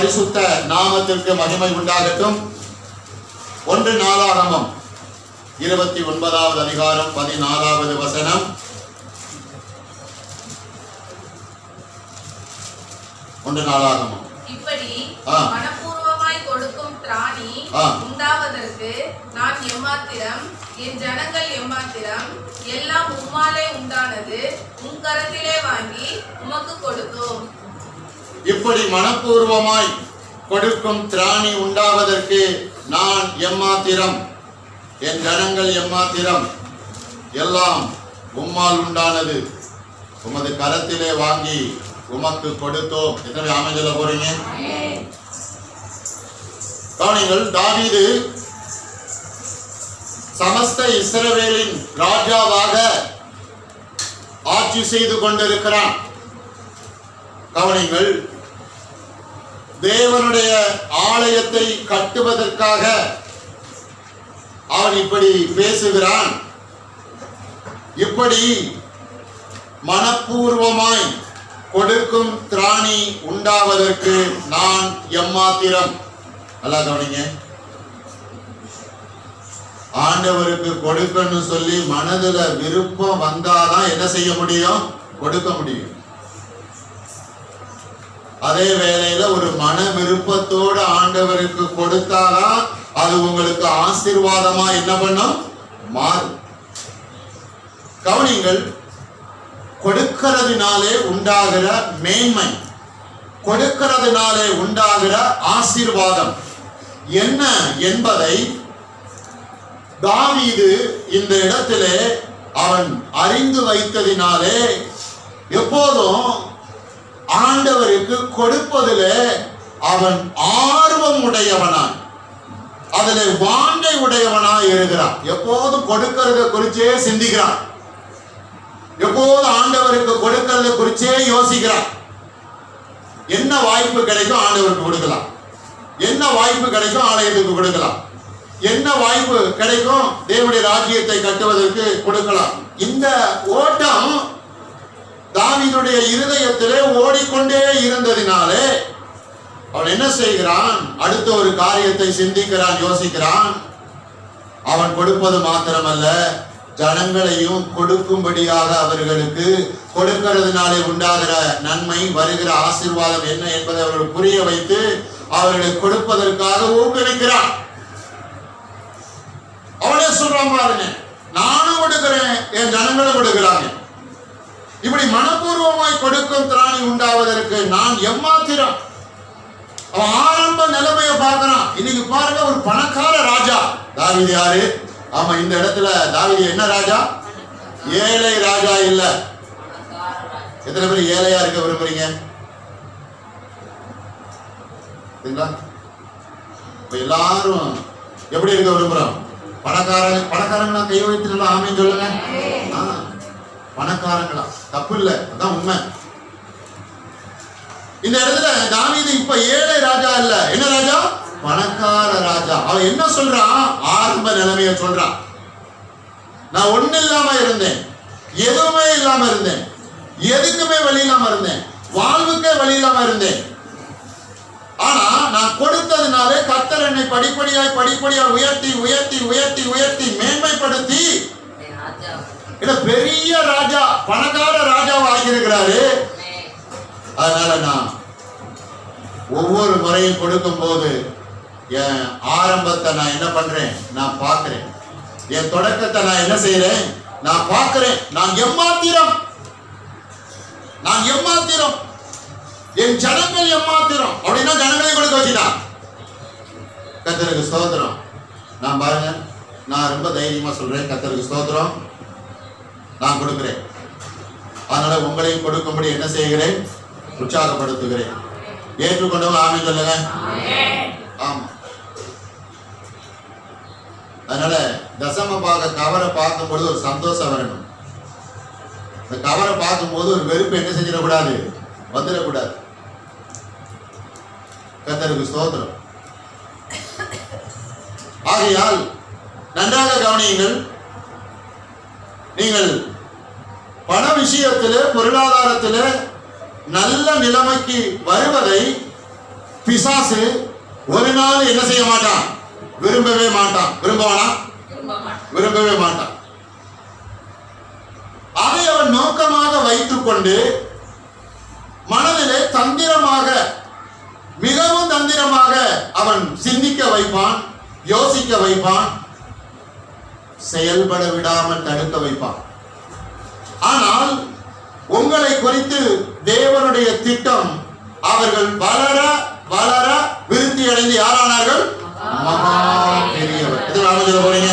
பரிசுத்த நாமத்திற்கு மகிமை உண்டாகட்டும். 1 நாளாகமம் 29வது அதிகாரம் 14வது வசனம். 1 நாளாகமம். இப்படி மனப்பூர்வமாய் கொடுக்கும் திராணி உண்டாவதற்கு நான் எம்மாத்திரம், என் ஜனங்கள் எம்மாத்திரம், எல்லாம் உம்மாலே உண்டானது, உம் கரத்திலே வாங்கி உமக்கு கொடுத்தோம். இப்படி மனப்பூர்வமாய் கொடுக்கும் திராணி உண்டாவதற்கு நான் எம்மாத்திரம், என் ஜனங்கள் எம்மாத்திரம், எல்லாம் உம்மால் உண்டானது, உமது கரத்திலே வாங்கி உமக்கு கொடுத்தோம். எத்தனை ஆமென் சொல்ல போறீங்க? கவனிங்கள், தாவீது சமஸ்த இஸ்ரவேலின் ராஜாவாக ஆட்சி செய்து கொண்டிருக்கிறான். கவனிங்கள், தேவனுடைய ஆலயத்தை கட்டுவதற்காக அவன் இப்படி பேசுகிறான். இப்படி மனப்பூர்வமாய் கொடுக்கும் திராணி உண்டாவதற்கு நான் எம்மாத்திரம். நல்லா கவனிங்க, ஆண்டவருக்கு கொடுக்கணும்னு சொல்லி மனதுல விருப்பம் வந்தாதான் என்ன செய்ய முடியும்? கொடுக்க முடியும். அதே வேளையில ஒரு மன விருப்பத்தோடு ஆண்டவருக்கு கொடுத்தாதான் அது உங்களுக்கு ஆசீர்வாதமா என்ன பண்ணும்? மாறும். கவனிங்கள், கொடுக்கிறதுனாலே உண்டாகிற மேன்மை, கொடுக்கிறதுனாலே உண்டாகிற ஆசீர்வாதம் என்ன என்பதை தாவீது இந்த இடத்திலே அவன் அறிந்து வைத்ததினாலே எப்போதும் ஆண்டவருக்கு கொடுப்பதிலே அவன் ஆர்வம் உடையவனாய், அதிலே வாஞ்சை உடையவனாய் இருக்கிறான். எப்போதும் கொடுக்கிறத குறிச்சே சிந்திக்கிறான். எப்போது ஆண்டவருக்கு கொடுக்கிறத குறிச்சே யோசிக்கிறான். என்ன வாய்ப்பு கிடைக்கும் ஆண்டவருக்கு கொடுக்கலாம், என்ன வாய்ப்பு கிடைக்கும் ஆலயத்துக்கு கொடுக்கலாம், என்ன வாய்ப்பு கிடைக்கும் தேவனுடைய ராஜ்யத்தை கட்டுவதற்கு கொடுக்கலாம். இந்த ஓட்டம் தாவீதுடைய இருதயத்திலே ஓடிக்கொண்டே இருந்ததினாலே அவன் என்ன செய்கிறான்? அடுத்த ஒரு காரியத்தை சிந்திக்கிறான், யோசிக்கிறான். அவன் கொடுப்பது மாத்திரமல்ல, ஜனங்களையும் கொடுக்கும்படியாக அவர்களுக்கு கொடுக்கிறதுனாலே உண்டாகிற நன்மை, வருகிற ஆசீர்வாதம் என்ன என்பதை அவர்கள் புரிய வைத்து அவர்களை கொடுப்பதற்காக ஊக்குவிக்கிறான். அவனே சொல்றான், பாருங்க, நானும் கொடுக்கிறேன், என் ஜனங்களும் கொடுக்கிறாங்க. இப்படி மனப்பூர்வமாய் கொடுக்கும் திராணி உண்டாவதற்கு நான் எம்மாத்திரம். அவன் ஆரம்ப நிலைமையை பார்க்கிறான். இன்னைக்கு பாருங்க, ஒரு பணக்கார ராஜா தாவீது. யாரு? ஆமா, இந்த இடத்துல தாவீது என்ன ராஜா? ஏழை ராஜா இல்ல. எத்தனை பேர் ஏழையா இருக்க விரும்புறீங்க? எல்லாரும் எப்படி இருக்க விரும்புறோம்? பணக்காரங்களா கை வைத்து ஆமேன்னு சொல்லுங்க. பணக்காரங்களா? தப்பு இல்லை, அதான் உண்மை. இந்த இடத்துல தாவீது இப்ப ஏழை ராஜா இல்ல, என்ன ராஜா? பணக்கார ராஜா. அவன் என்ன சொல்றான்? ஆரம்ப நிலைமையை சொல்றான். நான் ஒண்ணு இல்லாம இருந்தேன், எதுவுமே இல்லாம இருந்தேன், எதுக்குமே வழி இல்லாம இருந்தேன், வாழ்வுக்கே வழி இல்லாம இருந்தேன். ஆனா நான் கொடுத்ததுனாலே கர்த்தர் என்னை படிப்படியாய் உயர்த்தி உயர்த்தி உயர்த்தி உயர்த்தி மேன்மைப்படுத்தி பெரிய ராஜா, பணக்கார ராஜாவை ஆகியிருக்கிறாரு. அதனால நான் ஒவ்வொரு முறையும் கொடுக்கும் போது என் ஆரம்பத்தை நான் என்ன பண்றேன்? நான் பார்க்கிறேன். என் தொடக்கத்தை நான் என்ன செய்யறேன்? நான் பார்க்கிறேன். நான் எம்மாத்திரம், நான் எம்மாத்திரம், என் ஜனங்கள் எம்மாத்திரம். அப்படின்னா ஜனங்களையும் கொடுக்க வச்சுட்டான். கர்த்தருக்கு ஸ்தோத்திரம். நான் பாருங்க, நான் ரொம்ப தைரியமா சொல்றேன், கர்த்தருக்கு ஸ்தோத்திரம், நான் கொடுக்கிறேன். அதனால உங்களையும் கொடுக்கும்படி என்ன செய்கிறேன்? உற்சாகப்படுத்துகிறேன். ஏற்றுக்கொண்டவங்க ஆமென் சொல்லுங்க. ஆமா. அதனால தசம பாக கவரை பார்க்கும்போது ஒரு சந்தோஷம் வரணும். இந்த கவரை பார்க்கும்போது ஒரு வெறுப்பு என்ன செஞ்சிடக்கூடாது? வந்துடக்கூடாது. கர்த்தருக்கு ஸ்தோத்திரம். ஆகையால் நன்றாக கவனியுங்கள். நீங்கள் பண விஷயத்திலே, பொருளாதாரத்திலே நல்ல நிலைமைக்கு வருவதை பிசாசு ஒரு நாள் என்ன செய்ய மாட்டான்? விரும்பவே மாட்டான். விரும்பவானா? விரும்பவே மாட்டான். அதை அவன் நோக்கமாக வைத்துக் கொண்டு மனதிலே தந்திரமாக, மிகவும் தந்திரமாக அவன் சிந்திக்க வைப்பான், யோசிக்க வைப்பான், செயல்பட விடாமல் தடுக்க வைப்பான். ஆனால் உங்களை குறித்து தேவனுடைய திட்டம், அவர்கள் வளர வளர விருத்தி அடைந்து யாரானார்கள்? மகா பெரியவர். இது நாம சொல்ல போறீங்க.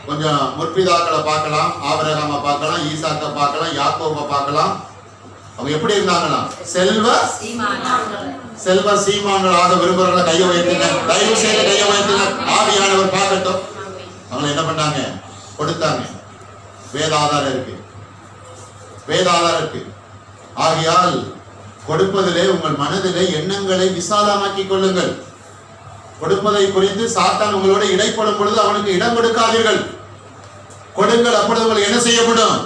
கொஞ்சம் முற்பிதாக்களை பார்க்கலாம், ஆபிரகாமை பார்க்கலாம், ஈசாக்கை பார்க்கலாம், யாக்கோபை பார்க்கலாம். அவங்க எப்படி இருந்தாங்கன்னா செல்வ சீமான்களாக விரும்புறவங்களை கையை வைத்துங்க, தயவு செய்து கையை வைத்துங்க. ஆவியானவர் பார்க்கட்டும். அவங்க என்ன பண்ணாங்க? கொடுத்தாங்க. வேதாதாரம் இருக்கு, வேதாதாரம் இருக்கு. ஆகையால் கொடுப்பதிலே உங்கள் மனதிலே எண்ணங்களை விசாலமாக்கிக் கொள்ளுங்கள். கொடுப்பதை குறித்து சாத்தான் உங்களோட இடைப்படும் பொழுது அவனுக்கு இடம் கொடுக்காதீர்கள். கொடுங்கள், அப்பொழுது உங்களுக்கு என்ன செய்யப்படும்?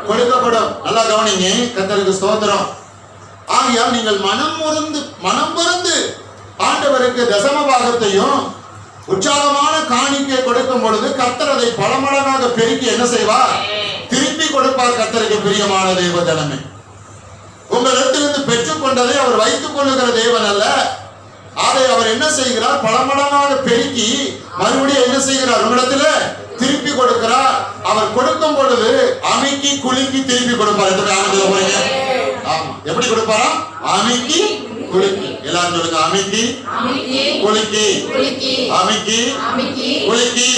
கொடுக்கப்படும். நல்லா கவனிங்க. கர்த்தருக்கு ஸ்தோத்திரம். ஆகையால் நீங்கள் மனம் பொருந்து ஆண்டவருக்கு தசம பாகத்தையும் உற்சாகமான காணிக்கை கொடுக்கும் பொழுது கர்த்தர் அதை பல மடங்காக பெருக்கி என்ன செய்வார்? திருப்பி கொடுப்பார். கர்த்தருக்கு பிரியமான தேவ ஜனமே, உங்களிடத்திலிருந்து பெற்றுக் கொண்டதை அவர் வைத்துக் கொள்ளுகிற தேவன் அல்ல. அதை அவர் என்ன செய்கிறார்? பல மடங்காக பெருக்கி மறுபடியும் என்ன செய்கிறார்? உங்களிடத்துல திருப்பி கொடுக்கிறார். அவர் கொடுக்கும் பொழுது அமைக்கி குலுக்கி திருப்பி கொடுப்பார். ஆமா, எப்படி கொடுப்பாரா? அமைக்கி குலுக்கி. எல்லாரும் சொல்லுங்க, அமைக்கி குலுக்கி, அமைக்கி குலுக்கி.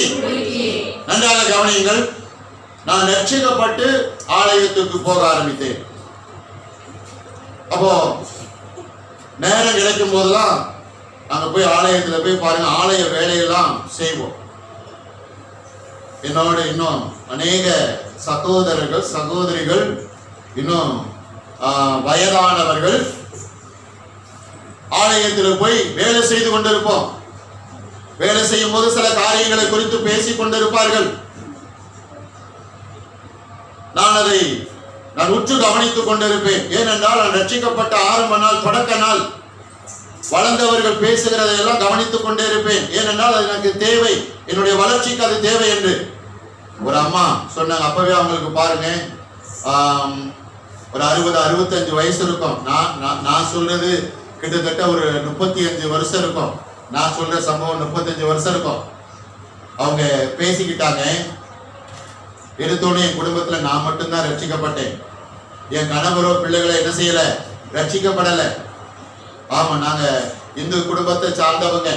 நன்றாக கவனியுங்கள். நான் ரட்சிக்கப்பட்டு ஆலயத்துக்கு போக ஆரம்பித்தேன். அப்போ நேரம் கிடைக்கும் போதெல்லாம் அங்க போய் ஆலயத்துல போய் பாருங்க, ஆலய வேலையெல்லாம் செய்வோம். என்னோட இன்னும் அநேக சகோதரர்கள் சகோதரிகள், இன்னும் வயதானவர்கள் ஆலயத்தில் போய் வேலை செய்து கொண்டிருப்போம். வேலை செய்யும் போது சில காரியங்களை குறித்து பேசிக் கொண்டிருப்பார்கள். நான் உற்று கவனித்துக் கொண்டிருப்பேன். ஏனென்றால் நான் ரட்சிக்கப்பட்ட ஆரம்ப நாள், தொடக்க நாள், வளர்ந்தவர்கள் பேசுகிறதை எல்லாம் கவனித்துக் கொண்டே இருப்பேன். ஏனென்றால் அது எனக்கு தேவை, என்னுடைய வளர்ச்சிக்கு அது தேவை என்று. ஒரு அம்மா சொன்னாங்க, அப்பவே அவங்களுக்கு பாருங்க ஒரு 60-65 வயசு இருக்கும். நான் சொல்றது கிட்டத்தட்ட ஒரு 35 வருஷம் இருக்கும். நான் சொல்ற சம்பவம் 35 வருஷம் இருக்கும். அவங்க பேசிக்கிட்டாங்க. எடுத்தோடனே என் குடும்பத்துல நான் மட்டும்தான் ரட்சிக்கப்பட்டேன், என் கணவரோ பிள்ளைகளை என்ன செய்யல, ரட்சிக்கப்படல. ஆமா, நாங்க இந்து குடும்பத்தை சார்ந்தவங்க.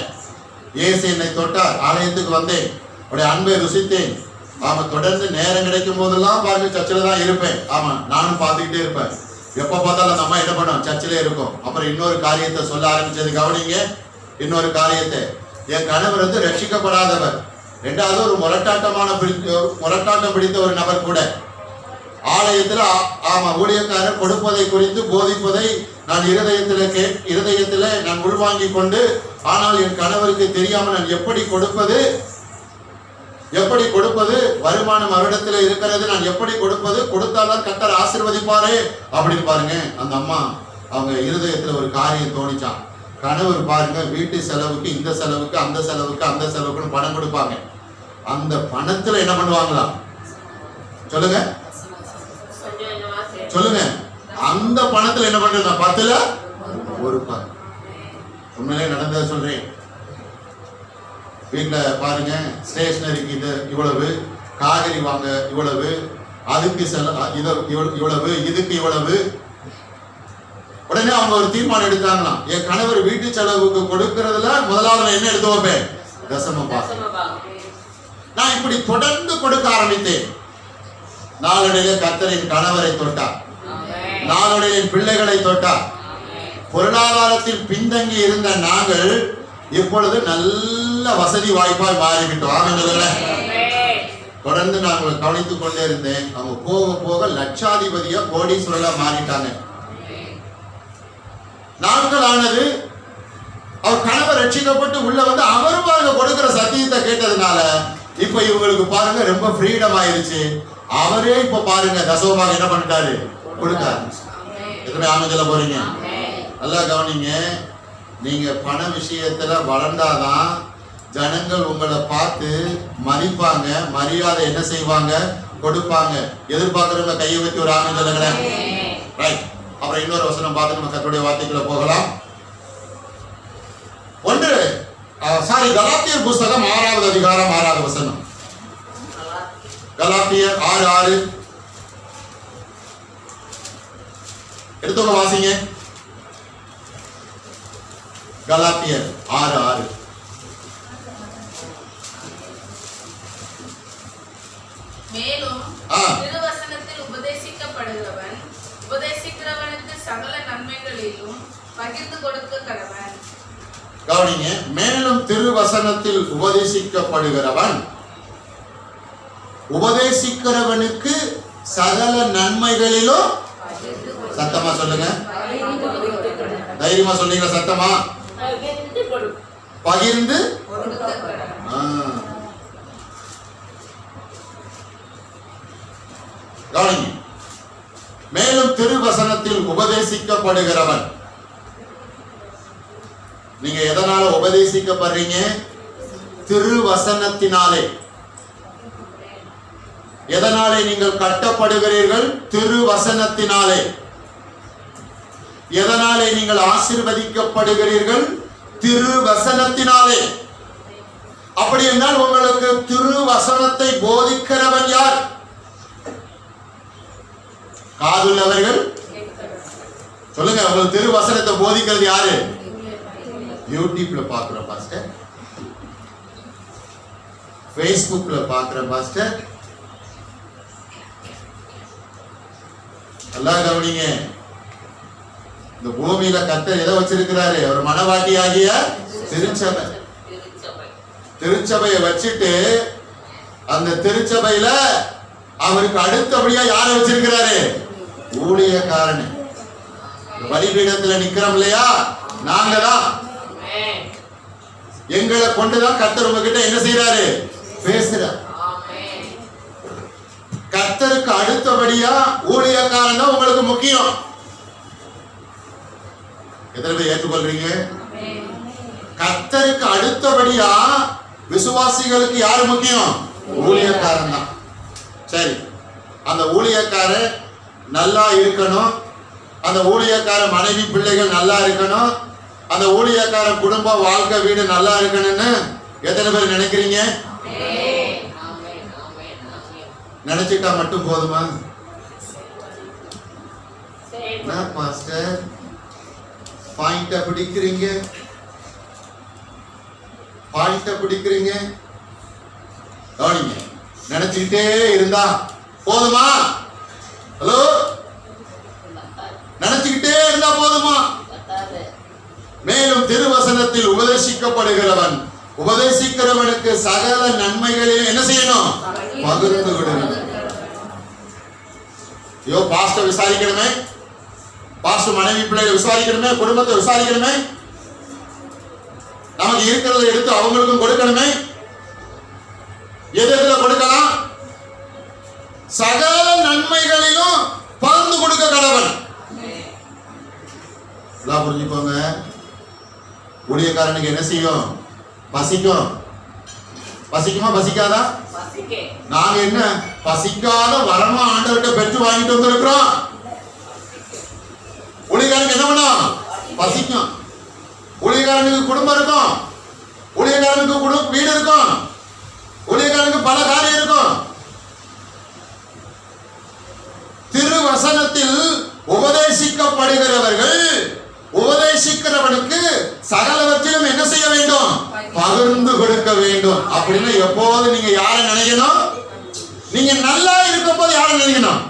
இயேசு என்னை தொட்டார், ஆலயத்துக்கு வந்தேன், அவருடைய அன்பை ருசித்தேன். ஆமா, தொடர்ந்து நேரம் கிடைக்கும் போதெல்லாம் பாருங்க சர்ச்சில் தான் இருப்பேன். ஆமா, நானும் பார்த்துக்கிட்டே இருப்பேன். எப்ப பார்த்தாலும் அந்த அம்மா என்ன பண்ணும்? சர்ச்சிலே இருக்கும். அப்புறம் இன்னொரு காரியத்தை சொல்ல ஆரம்பிச்சது, கவனிங்க. இன்னொரு காரியத்தை, என் கணவர் வந்து ரட்சிக்கப்படாதவர். ரெண்டாவது ஒரு முரட்டாட்டம் பிடித்த ஒரு நபர் கூட. ஆலயத்துல ஆமா, ஊழியக்காரர் கொடுப்பதை குறித்து போதிப்பதை நான் இருதயத்தில நான் உள்வாங்கி கொண்டு, ஆனால் என் கணவருக்கு தெரியாமல் நான் எப்படி கொடுப்பது, வருமானம் அவரிடத்துல இருக்கிறது, நான் எப்படி கொடுப்பது, கொடுத்தால்தான் கர்த்தர் ஆசீர்வதிப்பாரே அப்படின்னு பாருங்க. அந்த அம்மா அவங்க இருதயத்துல ஒரு காரியம் தோணிச்சான். கணவர் பாருங்க வீட்டு செலவுக்கு, இந்த செலவுக்கு, அந்த செலவுக்கு, அந்த செலவுக்குன்னு பணம் கொடுப்பாங்க. அந்த பணத்துல என்ன பண்ணுவாங்களா? சொல்லுங்க சொல்லுங்க. அந்த பணத்துல என்ன பண்றது? 10ல் 1 பங்கு. உண்மையிலே நடந்ததை சொல்றேன். வீட்டுல பாருங்க, ஸ்டேஷனரிக்கு இது இவ்வளவு, காய்கறி வாங்க இவ்வளவு, அதுக்கு இவ்வளவு, இதுக்கு இவ்வளவு. உடனே அவங்க ஒரு தீர்மானம் எடுத்தாங்களாம், என் கணவர் வீட்டு செலவுக்கு கொடுக்கறதுல முதலாவது என்ன எடுத்து வைப்பேன்? தசம பாகம். நான் இப்படி தொடர்ந்து கொடுக்க ஆரம்பித்தேன். நாளடைவில் கர்த்தரின் கணவரை தொட்டார், நாளடைவில் பிள்ளைகளை தொட்டார். பொருளாதாரத்தில் பின்தங்கி இருந்த நாங்கள் இப்பொழுது நல்ல வசதி வாய்ப்பாய் மாறிவிட்டோம். தொடர்ந்து நாங்கள் கவனித்துக் கொண்டே இருந்தேன். அவங்க போக போக லட்சாதிபதியா கோடீஸ்வரா மாறிட்டாங்க. நாட்கள் ஆனது. அவர் கணவர் ரட்சிக்கப்பட்டு உள்ள வந்து அவரும் பாருங்க கொடுக்கிற சத்தியத்தை கேட்டதுனால இப்ப இவங்களுக்கு பாருங்க ரொம்ப ஃப்ரீடம் ஆயிருச்சு. அவரே இப்ப பாருங்க தசமபாகம் என்ன பண்ணிட்டாரு? கொடுக்க ஆரம்பிச்சு. எத்தனை ஆமென் சொல்ல போறீங்க? நல்லா கவனிங்க. நீங்க பண விஷயத்துல வளர்ந்தாதான் ஜனங்கள் உங்களை பார்த்து மதிப்பாங்க, மரியாதை என்ன செய்வாங்க, கொடுப்பாங்க. எதிர்பார்க்கிறவங்க கையை வச்சு ஒரு ஆமென் சொல்லுங்களேன். ரைட். அப்புறம் இன்னொரு வசனம் பார்த்து நம்ம கர்த்தருடைய வார்த்தைக்குள்ள போகலாம். கலாத்தியர் புஸ்தகம் 6வது அதிகாரம் 6வது வசனம். கலாத்தியர் 6:6 எடுத்துங்க வாசிங்க. கலாத்தியர் 6:6. மேலும் திருவசனத்தில் உபதேசிக்கிறவனுக்கு சகல நன்மைகளிலும் பகிர்ந்து கொடுக்க கடவன். கவனிங்க, மேலும் திருவசனத்தில் உபதேசிக்கிறவனுக்கு சகல நன்மைகளிலும், சத்தமா சொல்லுங்க, தைரியமா சொல்லுங்க, சத்தமா பகிர்ந்து. கவனிங்க, மேலும் திருவசனத்தில் உபதேசிக்கப்படுகிறவன். நீங்க எதனால உபதேசிக்கப்படுறீங்க? திருவசனத்தினாலே. எதனாலே நீங்கள் கட்டப்படுகிறீர்கள்? திருவசனத்தினாலே. எதனாலே நீங்கள் ஆசீர்வதிக்கப்படுகிறீர்கள்? திருவசனத்தினாலே. அப்படி என்றால் உங்களுக்கு திருவசனத்தை போதிக்கிறவன் யார்? காதுள்ளவர்கள் சொல்லுங்க. உங்களுக்கு திருவசனத்தை போதிக்கிறது யாரு? யூடியூப்ல பாக்குற பாஸ்டர், பேஸ்புக்ல பாக்குற பாஸ்டர். எல்லாம் கவனிங்க. இந்த பூமியில கர்த்தர் எதை வச்சிருக்கிறாரு? அவர் மனவாட்டி ஆகிய திருச்சபை. திருச்சபையை வச்சுட்டு அந்த திருச்சபையில அவருக்கு அடுத்தபடியா யாரை வச்சிருக்கிறாரு? ஊழியக்காரன். பலிபீடத்துல நிக்கிறோம் இல்லையா, நாங்க தான். எங்களை கொண்டுதான் கர்த்தர் உங்ககிட்ட என்ன செய்யறாரு? பேசுறார். கர்த்தருக்கு அடுத்தபடியா ஊழியக்காரன் தான் உங்களுக்கு முக்கியம். எத்தனை பேர் ஏற்றுக்கொள்றீங்க? கர்த்தருக்கு அடுத்தபடியா விசுவாசிகளுக்கு யாரு முக்கியம்? ஊழியக்காரன் தான். சரி, அந்த ஊழியக்காரன் நல்லா இருக்கணும், அந்த ஊழியக்கார மனைவி பிள்ளைகள் நல்லா இருக்கணும், அந்த ஊழியக்கார குடும்ப வாழ்க்கை வீடு நல்லா இருக்கணும்னு எத்தனை பேர் நினைக்கிறீங்க? நினைச்சிட்டா மட்டும் போதுமா? பாஸ்டர் பாயிண்ட பிடிக்கிறீங்க, கவனிங்க. நினைச்சுக்கிட்டே இருந்தா போதுமா? ஹலோ, நினைச்சுக்கிட்டே இருந்தா போதுமா? மேலும் திருவசனத்தில் உபதேசிக்கிறவனுக்கு சகல நன்மைகளில் என்ன செய்யணும்? பகிர்ந்து விடணும். ஐயோ, பாஸ்டர் விசாரிக்கணுமே, பாஸ்டர் மனைவி பிள்ளைகளை விசாரிக்கணுமே, குடும்பத்தை விசாரிக்கணுமே, நமக்கு இருக்கிறத எடுத்து அவங்களுக்கும் கொடுக்கணுமே. எதுல கொடுக்கலாம்? சகல நன்மைகளிலும் பகிர்ந்து கொடுக்க கடவன். புரிஞ்சுக்கோங்க. ஊழியக்காரனுக்கு என்ன செய்யும்? பசிக்கும். பசிக்குமா பசிக்காதா? நாங்க என்ன பசிக்காத வரமா ஆண்டவர்கிட்ட பெற்று வாங்கிட்டு வந்திருக்கிறோம். ஊழியக்காரனுக்கு என்ன பண்ணும்? பசிக்கும். ஊழியக்காரனுக்கு குடும்பம் இருக்கும், ஊழியக்காரனுக்கு வீடு இருக்கும், ஊழியக்காரனுக்கு பல காரியம் இருக்கும். திருவசனத்தில் உபதேசிக்கிறவனுக்கு சகலவற்றிலும் என்ன செய்ய வேண்டும்? பகிர்ந்து கொடுக்க வேண்டும். அப்படின்னு எப்போது நீங்க யாரை நினைக்கணும்? நீங்க நல்லா இருக்கும் போது யாரை நினைக்கணும்?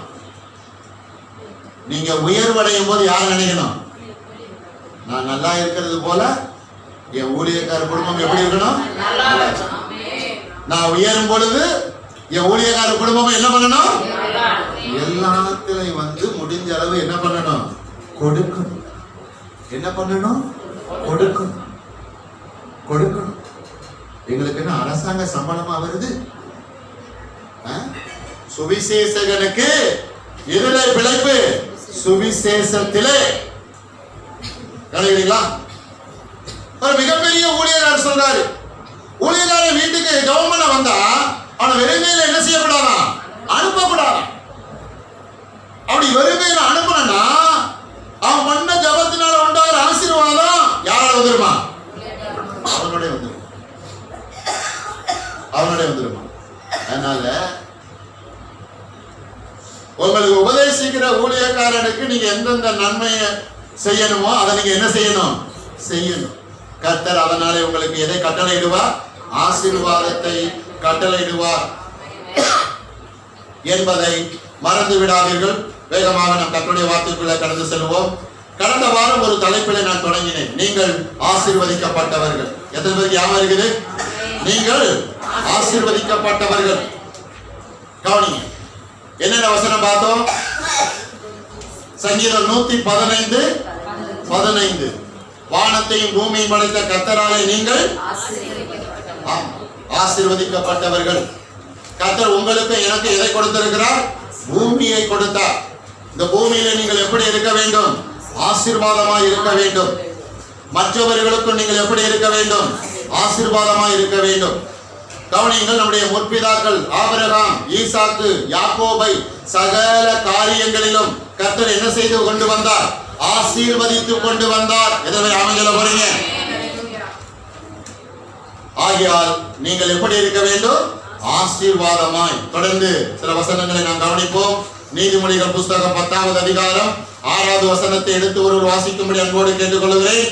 நீங்க உயர்வடையும் போது யாரை நினைக்கணும்? நான் நல்லா இருக்கிறது போல என் ஊழியக்கார குடும்பம் எப்படி இருக்கணும்? நான் உயரும் பொழுது என் ஊழியக்கார குடும்பம் என்ன பண்ணணும்? எல்லாத்திலையும் முடிஞ்ச அளவு என்ன பண்ணணும்? கொடுக்கணும். என்ன பண்ணணும்? கொடுக்கணும். எங்களுக்கு என்ன அரசாங்க சம்பளமா வருது? சுவிசேஷகனுக்கு எதிலே பிழைப்பு? சுவிசேஷத்திலே. கவனிக்கிறீங்களா? ஒரு மிகப்பெரிய ஊழியர் சொல்றாரு, ஊழியக்காரன் வீட்டுக்கு ஜெபம் பண்ண வந்தா அவனை வெறுமையில என்ன செய்யக்கூடாதான், அனுப்பக்கூடாதான். அப்படி வெறுமையில அனுப்பணும்னா அவன் பண்ண ஜெபத்தினால உண்டாகிற ஆசீர்வாதம் யாரால வந்துருமா? அவனுடைய வந்துருமா, அவனுடைய வந்துருமா. அதனால உங்களுக்கு உபதேசிக்கிற ஊழியக்காரனுக்கு நீங்க எந்தெந்த நன்மையை செய்யணுமோ அதை நீங்க என்ன செய்யணும்? செய்யணும். கர்த்தர் அதனாலே உங்களுக்கு எதை கட்டளையிடுவார்? ஆசீர்வாதத்தை கட்டளையிடுவார் என்பதை மறந்து விடாதீர்கள். வேகமாக நாம் கர்த்தருடைய வார்த்தைக்குள்ள கடந்து செல்வோம். கடந்த வாரம் ஒரு தலைப்பிலே நான் தொடங்கினேன், நீங்கள் ஆசீர்வதிக்கப்பட்டவர்கள். எத்தனை பேருக்கு ஞாபகம் இருக்குது? நீங்கள் ஆசீர்வதிக்கப்பட்டவர்கள். கவனிங்க, என்னென்ன வசனம் பார்த்தோம்? சங்கீதம் 115:15 வானத்தையும் பூமியும் படைத்த கர்த்தராலே நீங்கள் ஆசீர்வதிக்கப்பட்டவர்கள். கர்த்தர் உங்களுக்கு எனக்கு எதை கொடுத்திருக்கிறார்? பூமியை கொடுத்தார். இந்த பூமியில நீங்கள் எப்படி இருக்க வேண்டும்? ஆசீர்வாதமாய் இருக்க வேண்டும். மற்றவர்களுக்கும் நீங்கள் எப்படி இருக்க வேண்டும்? ஆசீர்வாதமாய் இருக்க வேண்டும். கவனியுங்கள், நம்முடைய முற்பிதாக்கள் ஆபிரகாம், ஈசாக்கு, யாக்கோபை சகல காரியங்களிலும் கர்த்தர் என்ன செய்து கொண்டு வந்தார்? ஆசீர்வதித்து கொண்டு வந்தார். எதனை அமைஞ்சல போறீங்க? ஆகையால் நீங்கள் எப்படி இருக்க வேண்டும்? ஆசீர்வாதமாய். தொடர்ந்து சில வசனங்களை நாம் கவனிப்போம். நீதிமொழிகள் புஸ்தகம் 10வது அதிகாரம் 6வது வசனத்தை எடுத்து ஒருவர் வாசிக்கும்படி அன்போடு கேட்டுக்கொள்கிறேன்.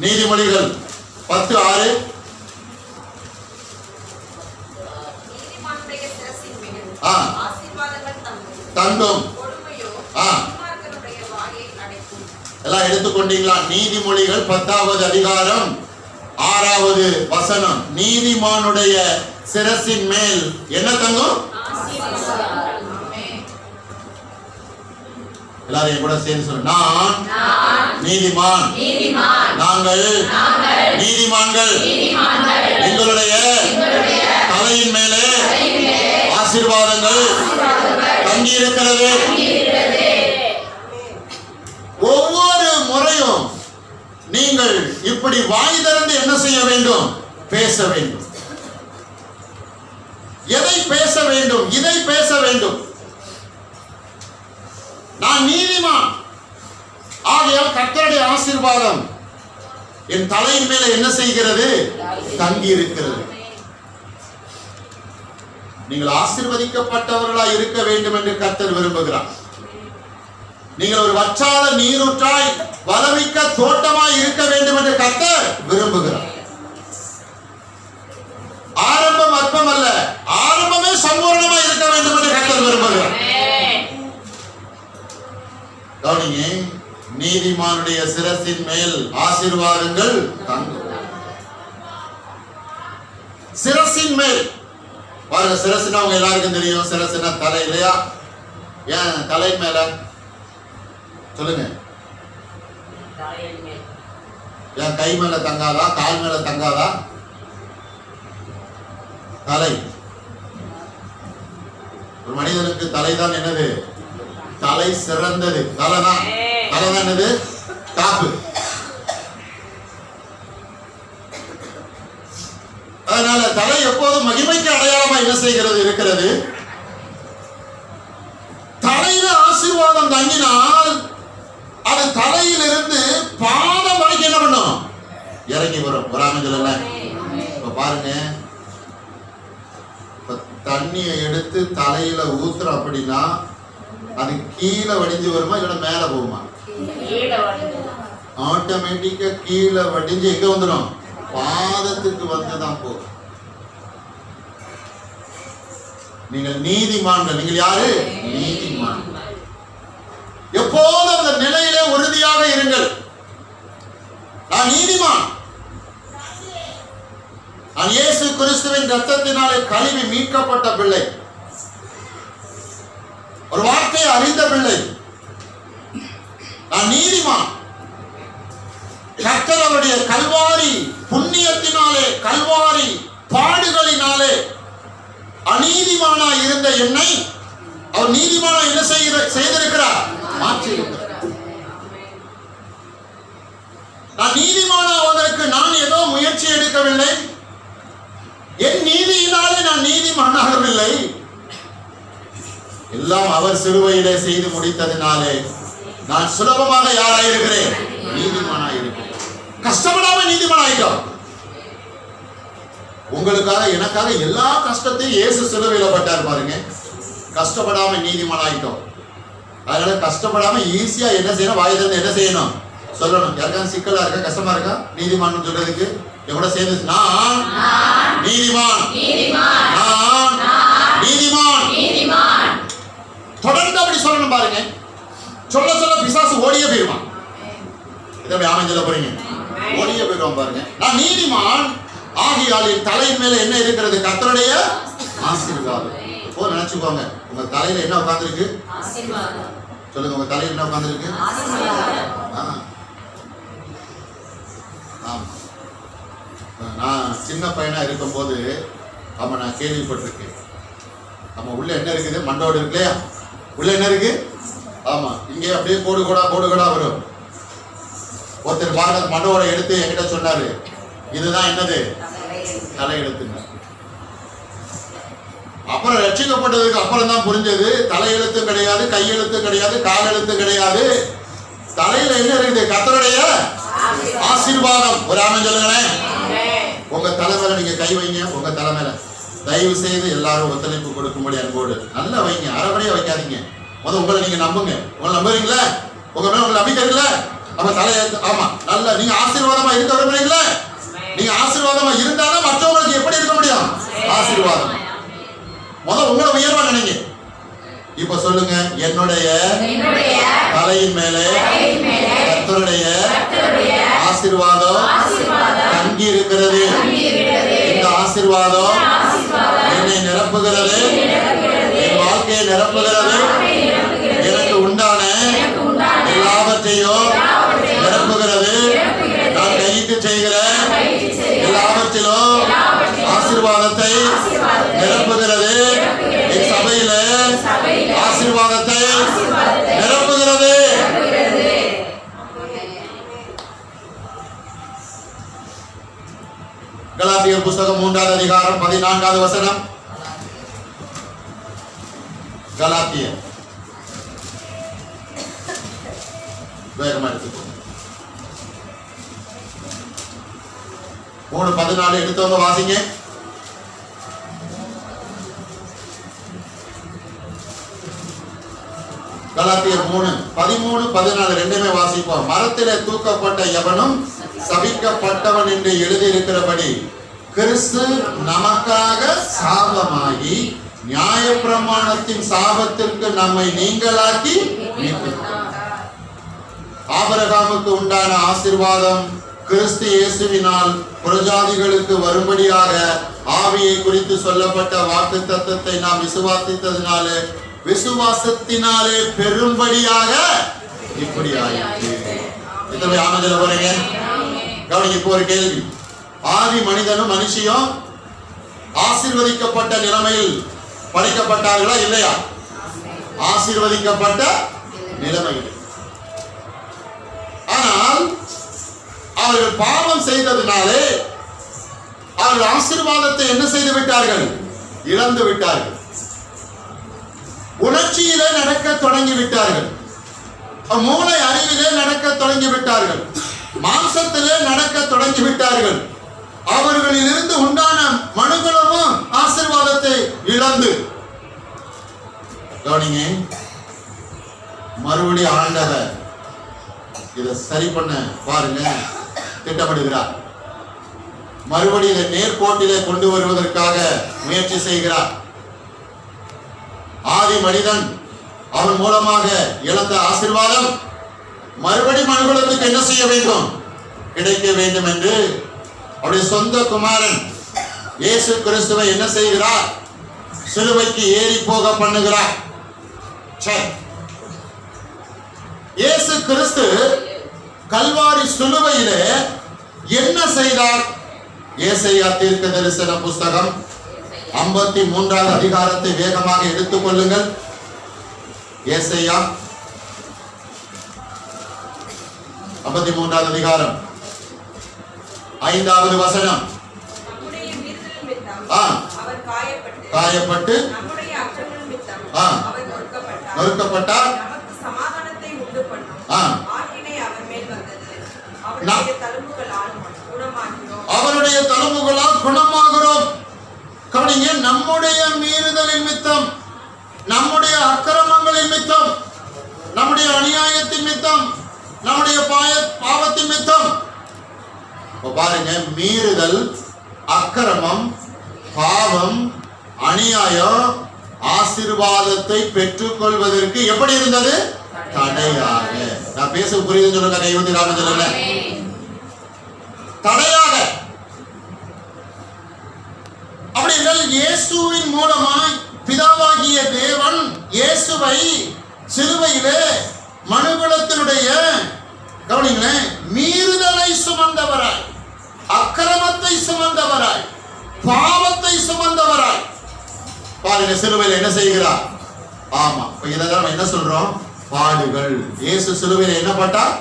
நீதிமொழிகள் 10:6 தங்கும். எல்லாம் எடுத்துக்கொண்டீங்களா? நீதிமொழிகள் 10வது அதிகாரம் 6வது வசனம். நீதிமானுடைய சிரசின் மேல் என்ன தங்கும்? எல்லாரையும் கூட சேர்ந்து சொல்லுங்க. நான் நீதிமான், நாங்கள் நீதிமான்கள், எங்களுடைய தலையின் மேலே ஆசீர்வாதங்கள் தங்கி இருக்கிறது. ஒவ்வொரு முறையும் நீங்கள் இப்படி வாய் திறந்து என்ன செய்ய வேண்டும்? பேச வேண்டும். எதை பேச வேண்டும்? இதை பேச வேண்டும். நான் நீதிமான், ஆகையால் கர்த்தருடைய ஆசீர்வாதம் என் தலையின் மேல என்ன செய்கிறது? தங்கி இருக்கிறது. நீங்கள் ஆசீர்வதிக்கப்பட்டவர்களாய் இருக்க வேண்டும் என்று கர்த்தர் விரும்புகிறார். நீங்கள் ஒரு வற்றாத நீரூற்றாய் வளமிக்க தோட்டமாய் இருக்க வேண்டும் என்று கர்த்தர் விரும்புகிறார். ஆரம்பம் அற்பம் அல்ல, ஆரம்பமே சம்பூர்ணமாய் இருக்க வேண்டும் என்று கர்த்தர் விரும்புகிறார். கவனிங்க, நீதிமானுடைய சிரசின் மேல் ஆசீர்வாதங்கள் தங்கும். சிரசின் மேல் பாருங்க. சிரசுனா அவங்க எல்லாருக்கும் தெரியும். சிரசுனா தலை இல்லையா? ஏன் தலை மேல சொல்லுங்க? ஏன் கை மேல தங்காதா? கால் மேல தங்காதா? தலை. ஒரு மனிதனுக்கு தலைதான் என்னது? தலை சிறந்தது. தலைதான் என்னது? காப்பு. அதனால தலை எப்போதும் மகிமைக்கு அடையாளமா என்ன செய்கிறது? இருக்கிறது. தலையில ஆசீர்வாதம் தங்கினால் அது தலையிலிருந்து பாதம் வரைக்கும் என்ன பண்ணும்? இறங்கி வரும். வராமல இப்ப பாருங்க, தண்ணியை எடுத்து தலையில ஊத்துற அப்படின்னா அது கீழே வடிஞ்சு வருமா இல்ல மேல போகுமா? ஆட்டோமேட்டிக்கா கீழே வடிஞ்சு எங்க வந்துடும்? பாதத்துக்கு வந்துதான் போகும். நீங்கள் நீதிமான்கள். நீங்கள் யாரு? நீதிமான். எப்போதும் அந்த நிலையிலே உறுதியாக இருங்கள். நான் நீதிமான். நான் இயேசு கிறிஸ்துவின் ரத்தத்தினாலே கழுவி மீட்கப்பட்ட பிள்ளை, ஒரு வார்த்தையை அறிந்த பிள்ளை. நான் நீதிமான். கர்த்தர் அவருடைய கல்வாரி புண்ணியத்தினாலே, கல்வாரி பாடுகளினாலே அநீதிமானா இருந்த என்னை அவர் நீதிமானா என்ன செய்திருக்கிறார்? மாற்றியிருக்கிறார். நான் நீதிமானாவதற்கு நான் ஏதோ முயற்சி எடுக்கவில்லை, என் நீதியினாலே நான் நீதிமானாகவில்லை, எல்லாம் அவர் சிலுவையிலே செய்து முடித்ததினாலே நான் சுலபமாக யாராயிருக்கிறேன்? நீதிமானாயிருக்கிறேன். கஷ்டப்படாம நீதிமானாயிட்டோம். உங்களுக்காக எனக்காக எல்லா கஷ்டத்தையும் இயேசு சிலுவையில பட்டார் பாருங்க. கஷ்டப்படாம நீதிமானாயிட்டோம். அதனால கஷ்டப்படாம ஈஸியா என்ன செய்யணும்? வாய் திறந்து என்ன செய்யணும்? சொல்லணும். யாருக்காவது சிக்கலா இருக்கா, கஷ்டமா இருக்கா நீதிமான் சொல்றதுக்கு? எவ்வளவு சேர்ந்து நான் நீதிமான், நான் நீதிமான். தொடர்ந்து அப்படி சொல்லணும் பாருங்க. சொல்ல சொல்ல பிசாசு ஓடியே போயிருவான். இதை ஆமென் சொல்ல போறீங்க, ஓடியே போயிருவான் பாருங்க. நான் நீதிமான் ஆகியால் என் தலையின் மேல என்ன இருக்கிறது? கர்த்தருடைய ஆசீர்வாதம். ஓ நினைச்சுக்கோங்க, உங்க தலையில என்ன உட்கார்ந்திருக்கு? சொல்லுங்க, உங்க தலையில என்ன உட்கார்ந்திருக்கு? நான் சின்ன பையனா இருக்கும்போது நான் கேள்விப்பட்டிருக்கேன். உள்ள என்ன இருக்குது? மண்டோடு இருக்கு இல்லையா? உள்ள என்ன இருக்கு? ஆமா, இங்கே அப்படியே கோடு கோடா வரும். ஒருத்தர் பாருங்க, மண்டோட எடுத்து என்கிட்ட சொன்னாரு, இதுதான் என்னது? தலை எழுத்துங்க. அப்புறம் ரட்சிக்கப்பட்டதுக்கு அப்புறம் தான் புரிஞ்சது, தலையெழுத்தும் கிடையாது, கையெழுத்தும் கிடையாது, காலெழுத்தும் கிடையாது. தலையில என்ன இருக்குது? கர்த்தருடைய ஆசீர்வாதம். ஒரு ஆமென் சொல்லுங்களேன். உங்க தலைமையில நீங்க கை வைங்க. உங்க தலைமையில தயவு செய்து எல்லாரும் ஒத்துழைப்பு கொடுக்கும்படி அன்போடு நல்லா வைங்க. அரைபடியா வைக்காதீங்க. முதல்ல உங்களை நீங்க நம்புங்க. உங்களை நம்புறீங்களா? உங்க மேல உங்களை நம்பிக்கை இருக்குல்ல? அப்ப தலையெழுத்து. ஆமா, நல்லா நீங்க ஆசீர்வாதமா இருக்க விரும்புறீங்களா? நீங்க ஆசீர்வாதமா இருந்தாலும் மற்றவங்களுக்கு எப்படி இருக்க முடியும்? ஆசீர்வாதம். முதல்ல உங்களை உயர்வா நினைங்க. இப்ப சொல்லுங்க, என்னுடைய தலையின் மேலே கர்த்தருடைய ஆசீர்வாதம் தங்கி இருக்கிறது. இந்த ஆசீர்வாதம் என்னை நிரப்புகிறது, என் வாழ்க்கையை நிரப்புகிறது, எனக்கு உண்டான எல்லாவற்றையும் நிரப்புகிறது. நான் கையிட்டு செய்கிற எல்லாவற்றிலும் ஆசீர்வாதத்தை நிரப்புகிறது. என் சபையில ஆசீர்வாதத்தை நிரப்புகிறது. கலாத்தியர் புஸ்தகம் 3வது அதிகாரம் 14வது வசனம். கலாத்தியர் வேகமா எடுத்துக்கோங்க. 3:14 எடுத்தவங்க வாசிங்க. கலாத்தியர் 3:13-14 ரெண்டுமே வாசிப்போம். மரத்திலே தூக்கப்பட்ட எவனும் சபிக்கப்பட்டவன் என்று எழுதியிருக்கிறபடி கிறிஸ்து நமக்காக சாபமாகி நியாயப்பிரமாணத்தின் சாபத்திற்கு நம்மை நீங்களாக்கி மீட்டார். ஆபிரகாமுக்கு உண்டான ஆசீர்வாதம் கிறிஸ்து இயேசுவினால் புறஜாதிகளுக்கு வரும்படியாக ஆவியை குறித்து சொல்லப்பட்ட வாக்குத்தத்தத்தை நாம் விசுவாசித்ததினாலே விசுவாசத்தினாலே பெரும்படியாக இப்படி ஆயிற்று. எத்தனை ஆமென் சொல்ல போறீங்க? கவனிங்க. இப்போ ஒரு கேள்வி. ஆதி மனிதனும் மனுஷியும் ஆசீர்வதிக்கப்பட்ட நிலைமையில் படைக்கப்பட்டார்களா இல்லையா? ஆசீர்வதிக்கப்பட்ட நிலைமையில். ஆனால் அவர்கள் பாவம் செய்ததினாலே அவர்கள் ஆசீர்வாதத்தை என்ன செய்து விட்டார்கள்? இழந்து விட்டார்கள். உணர்ச்சியிலே நடக்க தொடங்கி விட்டார்கள். மூளை அறிவிலே நடக்க தொடங்கி விட்டார்கள். மாம்சத்திலே நடக்க தொடங்கி விட்டார்கள். அவர்களிலிருந்து உண்டான மனுகுலமும் ஆசீர்வாதத்தை இழந்து. கவனிங்க, மறுபடியும் ஆண்டவர் இதை சரி பண்ண பாருங்க திட்டமிடுகிறார். மறுபடியும் இதை நேர்கோட்டிலே கொண்டு வருவதற்காக முயற்சி செய்கிறார். ஆதி மனிதன் அவன் மூலமாக இழந்த ஆசீர்வாதம் மறுபடி மனுகுலத்துக்கு என்ன செய்ய வேண்டும்? கிடைக்க வேண்டும் என்று அவருடைய சொந்த குமாரன் இயேசு கிறிஸ்துவை என்ன செய்கிறார்? சிலுவைக்கு ஏறி போக பண்ணுகிறார். இயேசு கிறிஸ்து கல்வாரி சிலுவையிலே என்ன செய்தார்? ஏசாயா தீர்க்க தரிசன புஸ்தகம் 53வது அதிகாரத்தை வேகமாக எடுத்துக் கொள்ளுங்கள். ஏசாயா 53வது அதிகாரம் 5வது வசனம். நம்முடைய மீறுதல் நிமித்தம் ஆ. அவர் காயப்பட்டு காயப்பட்டு நம்முடைய அக்கிரமங்கள் நிமித்தம் ஆ. அவர் நொறுக்கப்பட்டார். நொறுக்கப்பட்டார். நமக்கு சமாதானத்தை உண்டு பண்ணும் ஆ. ஆக்கினை அவர் மேல் வந்தது. அவருடைய தழும்புகளால் குணமாகிறோம். அவருடைய தழும்புகளால் குணமாகிறோம். கவனிங்க, நம்முடைய மீறுதல் நிமித்தம், நம்முடைய அக்கிரமங்கள் நிமித்தம், நம்முடைய அநியாயத்தின் நிமித்தம், நம்முடைய பாவத்தின் நிமித்தம். பாருங்க, மீறுதல், அக்கிரமம், பாவம், அநியாயம் ஆசீர்வாதத்தை பெற்றுக் கொள்வதற்கு எப்படி இருந்தது? தடையாக. நான் பேச புரியுது சொல்லுங்க, கைவதி ராமச்சந்திரன். தடையாக. அப்படி என்றால் இயேசுவின் மூலமாய் பிதாவாகிய தேவன் இயேசுவை சிலுவையிலே மனுகுலத்தினுடைய, கவனிங்களேன், மீறுதலை சுமந்தவராய், அக்கிரமத்தை சுமந்தவராய், பாவத்தை சுமந்தவராய். பாருங்க, சிலுவையில் என்ன செய்கிறார்? ஆமா, இப்ப இதான் நம்ம என்ன சொல்றோம்? பாடுகள். இயேசு சிலுவையில் என்ன பட்டார்?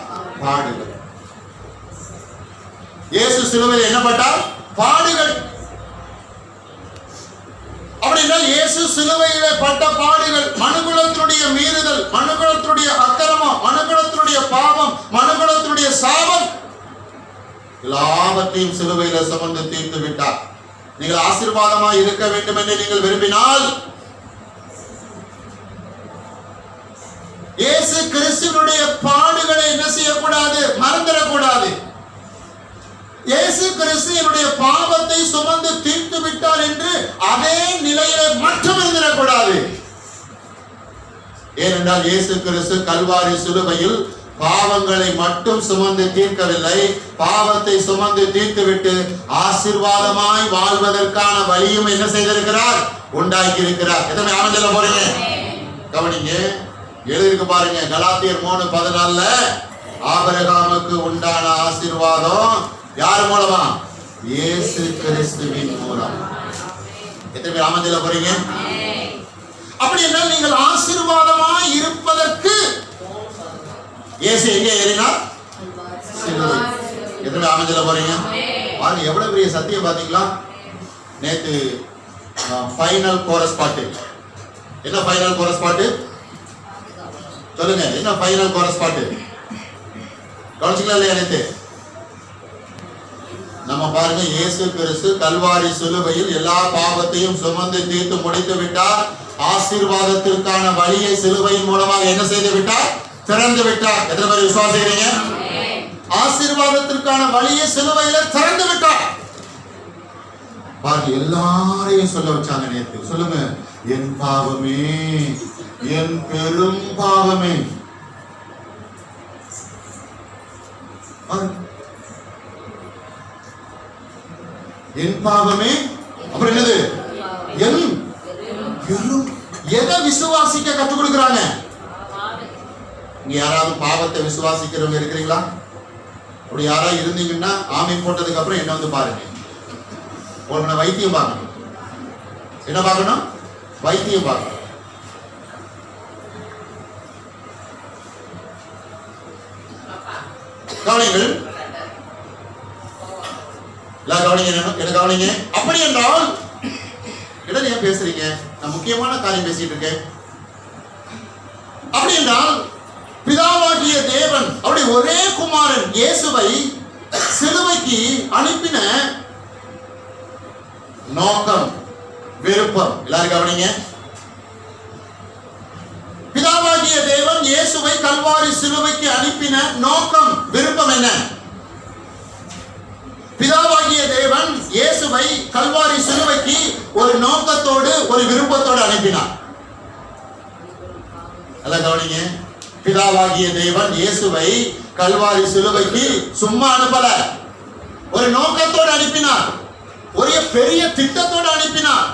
பாடுகள். இயேசு சிலுவையில் என்ன பட்டார்? பாடுகள். அப்படின்னா இயேசு சிலுவையிலே பட்ட பாடுகள், மனுகுலத்தினுடைய மீறுதல், மனுகுலத்தினுடைய அக்கிரமம், மனுகுலத்தினுடைய பாவம், மனுகுலத்தினுடைய சாபம் எல்லாவற்றையும் சிலுவையில சுமந்து தீர்த்து விட்டார். நீங்கள் ஆசீர்வாதமாய் இருக்க வேண்டும் என்று நீங்கள் விரும்பினால் இயேசு கிறிஸ்துவினுடைய பாடுகளை என்ன செய்யக்கூடாது? மறந்துடக்கூடாது. இயேசு கிறிஸ்து என்னுடைய பாவத்தை சுமந்து தீர்த்து விட்டார் என்று அதே நிலையிலே மட்டும் இருந்திடக்கூடாது. ஏனென்றால் இயேசு கிறிஸ்து கல்வாரி சிலுவையில் பாவங்களை மட்டும் சுமந்து தீர்க்கவில்லை, பாவத்தை சுமந்து தீர்த்துவிட்டு ஆசீர்வாதமாய் வாழ்வதற்கான வழியும் என்ன செய்திருக்கிறார்? உண்டாக்கி இருக்கிறார். எத்தனை ஆனந்தல போறீங்க? கவனிங்க, எழுதிருக்கு பாருங்க, கலாத்தியர் 3:14 ஆபிரகாமுக்கு உண்டான ஆசீர்வாதம் யார் மூலமா? இயேசு கிறிஸ்துவின் மூலம். எத்தனை பேர் ஆனந்தல போறீங்க? அப்படி என்றால் நீங்கள் ஆசீர்வாதமாய் இருப்பதற்கு இயேசு எங்கே ஏறினார்? சிலுவை. எத்தனை ஆனந்தல போறீங்க? பாருங்க, எவ்வளவு பெரிய சத்தியம் பாத்தீங்களா? நேத்து ஃபைனல் கோரஸ் பாட்டு. என்ன ஃபைனல் கோரஸ் பாட்டு? சொல்லுங்க, என்ன ஃபைனல் கோரஸ் பாட்டு? கவனிச்சிங்களா இல்லையா? நேத்து நம்ம பாருங்க, இயேசு கிறிஸ்து கல்வாரி சிலுவையில் எல்லா பாவத்தையும் சுமந்து தீர்த்து முடித்து விட்டார். ஆசீர்வாதத்திற்கான வழியை சிலுவையின் மூலமாக என்ன செய்து விட்டார்? திறந்து விட்டார். எத்தனை பேர் விசுவாசிக்கிறீங்க? ஆசீர்வாதத்திற்கான வழியை சிலுவையில திறந்து விட்டார். பாருங்க, எல்லாரையும் சொல்ல வச்சாங்க நேற்று. சொல்லுங்க, என் பாவமே, என் பெரும் பாவமே. என் பாவமே, அப்புறம் என்னது? என் பெரும். எதை விசுவாசிக்க கற்றுக் கொடுக்கிறாங்க? இங்க யாராவது பாவத்தை விசுவாசிக்கிறவங்க இருக்கிறீங்களா? அப்படி யாராவது இருந்தீங்கன்னா ஆமீன் போட்டதுக்கு அப்புறம் என்ன வந்து பாருங்க. உடனே வைத்தியம் பார்க்கணும். என்ன பார்க்கணும்? வைத்தியம் பார்க்கணும். கவனிங்கள், என்ன கவனிங்க. அப்படி என்றால் இடம் ஏன் பேசுறீங்க? நான் முக்கியமான காரியம் பேசிட்டு இருக்கேன். அப்படி என்றால் பிதாவாகிய தேவன் அவருடைய ஒரே குமாரன் இயேசுவை சிலுவைக்கு அனுப்பின நோக்கம், விருப்பம் எல்லாரும் கவனிங்க. பிதாவாகிய தேவன் இயேசுவை கல்வாரி சிலுவைக்கு அனுப்பின நோக்கம், விருப்பம் என்ன? பிதாவாகிய தேவன் இயேசுவை கல்வாரி சிலுவைக்கு ஒரு நோக்கத்தோடு, ஒரு விருப்பத்தோடு அனுப்பினார். எல்லாம் கவனிங்க. பிதாவாகிய தேவன் இயேசுவை கல்வாரி சிலுவைக்கு சும்மா அனுப்பல, ஒரு நோக்கத்தோடு அனுப்பினார். ஒரு பெரிய திட்டத்தோடு அனுப்பினார்.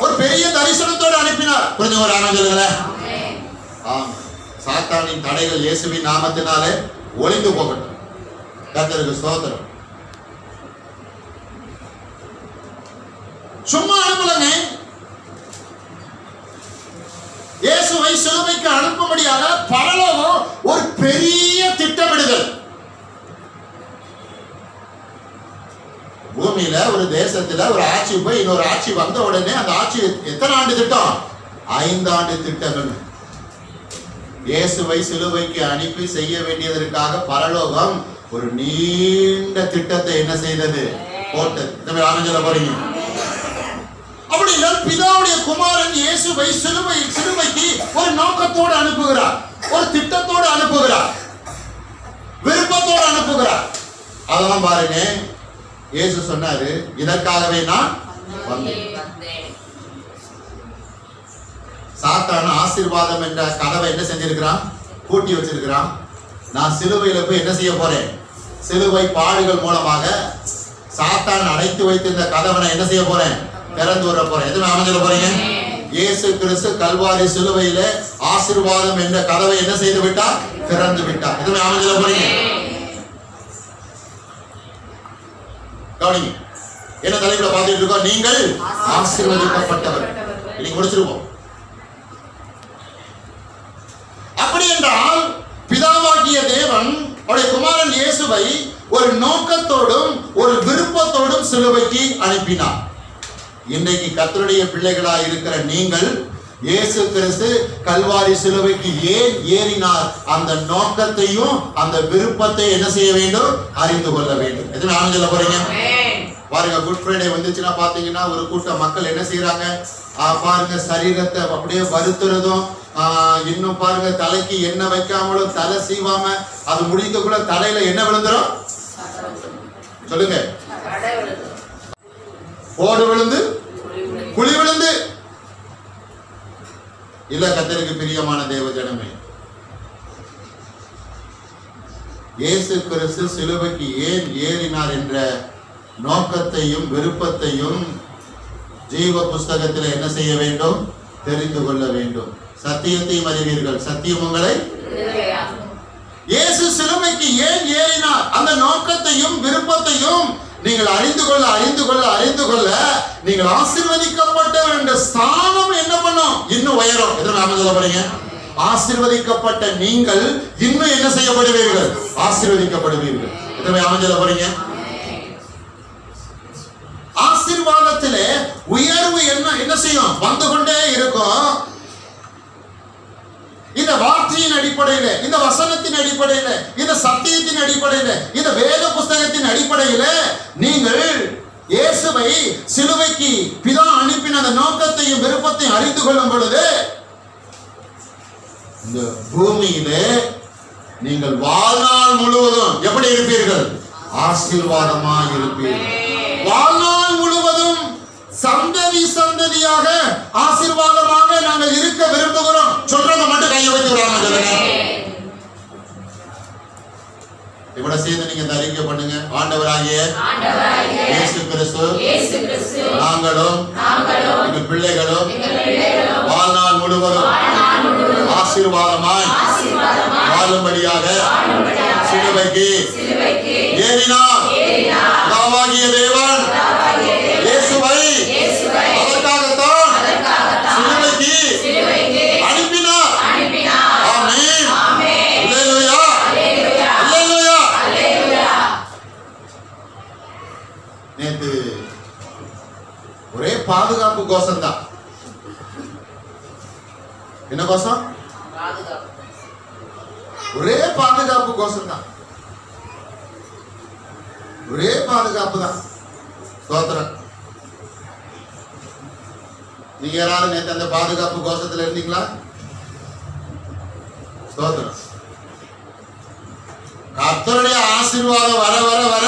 ஒரு பெரிய தரிசனத்தோடு அனுப்பினார். புரிஞ்ச ஒரு ஆனந்தங்களே. சாத்தானின் தடைகள் இயேசுவின் நாமத்தினாலே ஒளிந்து போகட்டும். கர்த்தருக்கு ஸ்தோத்திரம். சும்மா அனுப்பலங்க. இயேசுவை சிலுவைக்கு அனுப்பும்படியாக பரலோகம் ஒரு பெரிய திட்டமிடுதல். பூமியில ஒரு தேசத்துல ஒரு ஆட்சி போய் இன்னொரு ஆட்சி வந்த உடனே அந்த ஆட்சி எத்தனை ஆண்டு திட்டம்? 5 ஆண்டு திட்டம். இயேசுவை சிலுவைக்கு அனுப்பி செய்ய வேண்டியதற்காக பரலோகம் ஒரு நீண்ட திட்டத்தை என்ன செய்தது? போட்டது. இந்த மாதிரி ஆரம்பிச்சல போறீங்க. அப்படி பிதாவுடைய குமாரன் இயேசுவை சிலுவைக்கு ஒரு நோக்கத்தோடு அனுப்புகிறார், ஒரு திட்டத்தோடு அனுப்புகிறார், விருப்பத்தோடு அனுப்புகிறார். அதெல்லாம் பாருங்க, இயேசு சொன்னாரு, இதற்காகவே நான் வந்தேன். சாத்தான ஆசீர்வாதம் என்ற கதவை என்ன செஞ்சிருக்கிறான்? பூட்டி வச்சிருக்கிறான். நான் சிலுவையில போய் என்ன செய்ய போறேன்? சிலுவை பாடுகள் மூலமாக சாத்தான் அடைத்து வைத்திருந்த கதவை நான் என்ன செய்ய போறேன்? திறந்து விட போறேன். எதுவுமே அமைஞ்சிட போறீங்க. இயேசு கிறிஸ்து கல்வாரி சிலுவையில ஆசீர்வாதம் என்ற கதவை என்ன செய்து விட்டார்? திறந்து விட்டார். எதுவுமே அமைஞ்சிட போறீங்க. கவனிங்க, என்ன தலைப்புல பார்த்துட்டு இருக்கோம்? நீங்கள் ஆசீர்வதிக்கப்பட்டவர். இன்னைக்கு முடிச்சிருவோம். அப்படி என்றால் பிதாவாகிய தேவன் அவருடைய குமாரன் இயேசுவை ஒரு நோக்கத்தோடும் ஒரு விருப்பத்தோடும் சிலுவைக்கு அனுப்பினார். இன்றைக்கு கர்த்தருடைய பிள்ளைகளாய் இருக்கிற நீங்கள் இயேசு கிறிஸ்து கல்வாரி சிலுவைக்கு ஏன் ஏறினார், அந்த நோக்கத்தையும் அந்த விருப்பத்தை என்ன செய்ய வேண்டும்? அறிந்து கொள்ள வேண்டும். எதுவும் நானும் சொல்ல போறீங்க பாருங்க. குட் ஃப்ரைடே வந்துச்சுன்னா பாத்தீங்கன்னா ஒரு கூட்டம் மக்கள் என்ன செய்யறாங்க பாருங்க, சரீரத்தை அப்படியே வருத்துறதும், இன்னும் பாருங்க தலைக்கு எண்ணெய் வைக்காமலும் தலை சீவாம அது முடிக்கக்குள்ள தலையில என்ன விழுந்துரும்? சொல்லுங்க. ஓடு விழுந்து குழி விழுந்து. இல்ல கர்த்தருக்கு பிரியமான தேவ ஜனமே, இயேசு கிறிஸ்து சிலுவைக்கு ஏன் ஏறினார் என்ற நோக்கத்தையும் விருப்பத்தையும் ஜீவ புஸ்தகத்தில் என்ன செய்ய வேண்டும்? தெரிந்து கொள்ள வேண்டும். சத்தியத்தையும் அறிவீர்கள், சத்தியம் உங்களை. இயேசு சிலுவைக்கு ஏன் ஏறினார் அந்த நோக்கத்தையும் விருப்பத்தையும் நீங்கள் அறிந்து கொள்ள நீங்கள் ஆசீர்வதிக்கப்பட்டவர் என்ற ஸ்தானம் என்ன பண்ணும்? இன்னும் உயரும். எதுவும் நாம சொல்ல போறீங்க? ஆசீர்வதிக்கப்பட்ட நீங்கள் இன்னும் என்ன செய்யப்படுவீர்கள்? ஆசீர்வதிக்கப்படுவீர்கள். எதுவும் நாம சொல்ல போறீங்க? ஆசீர்வாதத்திலே உயர்வு என்ன செய்யும்? வந்து கொண்டே இருக்கும். இந்த வார்த்தையின் அடிப்படையில, இந்த வசனத்தின் அடிப்படையில, இந்த சத்தியத்தின் அடிப்படையில, இந்த வேத புஸ்தகத்தின் அடிப்படையில நீங்கள் இயேசுவை சிலுவைக்கு பிதா அனுப்பின அந்த நோக்கத்தையும் விருப்பத்தையும் அறிந்து கொள்ளும் பொழுது இந்த பூமியிலே நீங்கள் வாழ்நாள் முழுவதும் எப்படி இருப்பீர்கள்? ஆசீர்வாதமாக இருப்பீர்கள். வாழ்நாள் முழுவதும் சந்ததியாக ஆசீர்வாதமாக நாங்கள் இருக்க விரும்புகிறோம். சொல்றவங்க மட்டும் கையை வைத்து விடாம இவட சேர்ந்து நீங்க இந்த அறிக்கை பண்ணுங்க. ஆண்டவராகிய இயேசு கிறிஸ்து நாங்களும் எங்கள் பிள்ளைகளும் வாழ்நாள் முழுவதும் ஆசீர்வாதமாய் வாழும்படியாக சிலுவைக்கு ஏறினார். பிதாவாகிய தேவன் இயேசுவை அதற்காகத்தான் சிலுவைக்கு அனுப்பினார். ஆமென். அல்லேலூயா. அல்லேலூயா. நேத்து ஒரே பாதுகாப்பு கோஷம் தான். என்ன கோஷம்? ஒரே பாதுகாப்பு கோஷம் தான். ஒரே பாதுகாப்பு தான். ஸ்தோத்திரம். நீங்க யாராவது நேற்று அந்த பாதுகாப்பு கோஷத்துல இருந்தீங்களா? ஸ்தோத்திரம். கர்த்தருடைய ஆசீர்வாதம் வர வர வர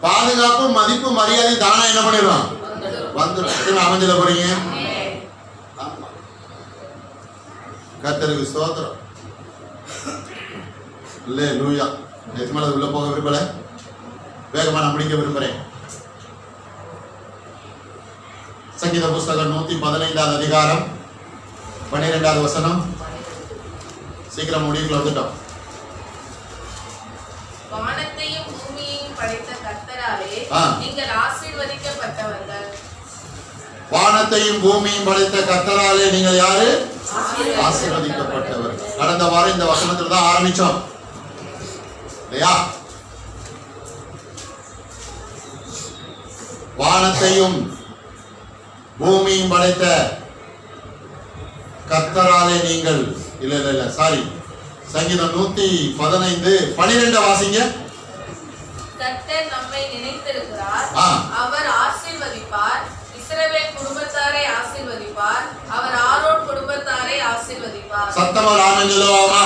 பாதுகாப்பு மதிப்பு மரியாதை தானா என்ன பண்ணிடுவோம்? வந்துடும். அமைஞ்சல போறீங்க. கர்த்தருக்கு ஸ்தோத்திரம். அல்லேலூயா. நேற்று மேல உள்ள போக விரும்பல, வேகமா நான் முடிக்க விரும்புறேன். சங்கீத புஸ்தகம் 115வது அதிகாரம் 12வது வசனம். சீக்கிரம் முடிவுக்குள்ள வந்துட்டோம். வானத்தையும் பூமியையும் படைத்த கர்த்தராலே நீங்கள் ஆசீர்வதிக்கப்பட்டவர்கள். வானத்தையும் பூமியையும் படைத்த கர்த்தராலே நீங்கள் யாரு? ஆசீர்வதிக்கப்பட்டவர்கள். கடந்த வாரம் இந்த வசனத்துல தான் ஆரம்பிச்சோம் இல்லையா? வானத்தையும் பூமியும் படைத்த கர்த்தராலே நீங்கள் இல்ல சாரி, சங்கீதம் 115:12 வாசிங்க. கர்த்தர் நம்மை நினைத்திருக்கிறார், அவர் ஆசீர்வதிப்பார், இஸ்ரவேல் குடும்பத்தாரை ஆசீர்வதிப்பார், அவர் ஆரோன் குடும்பத்தாரை ஆசீர்வதிப்பார். சத்தமா ஆமென் சொல்லுவோமா?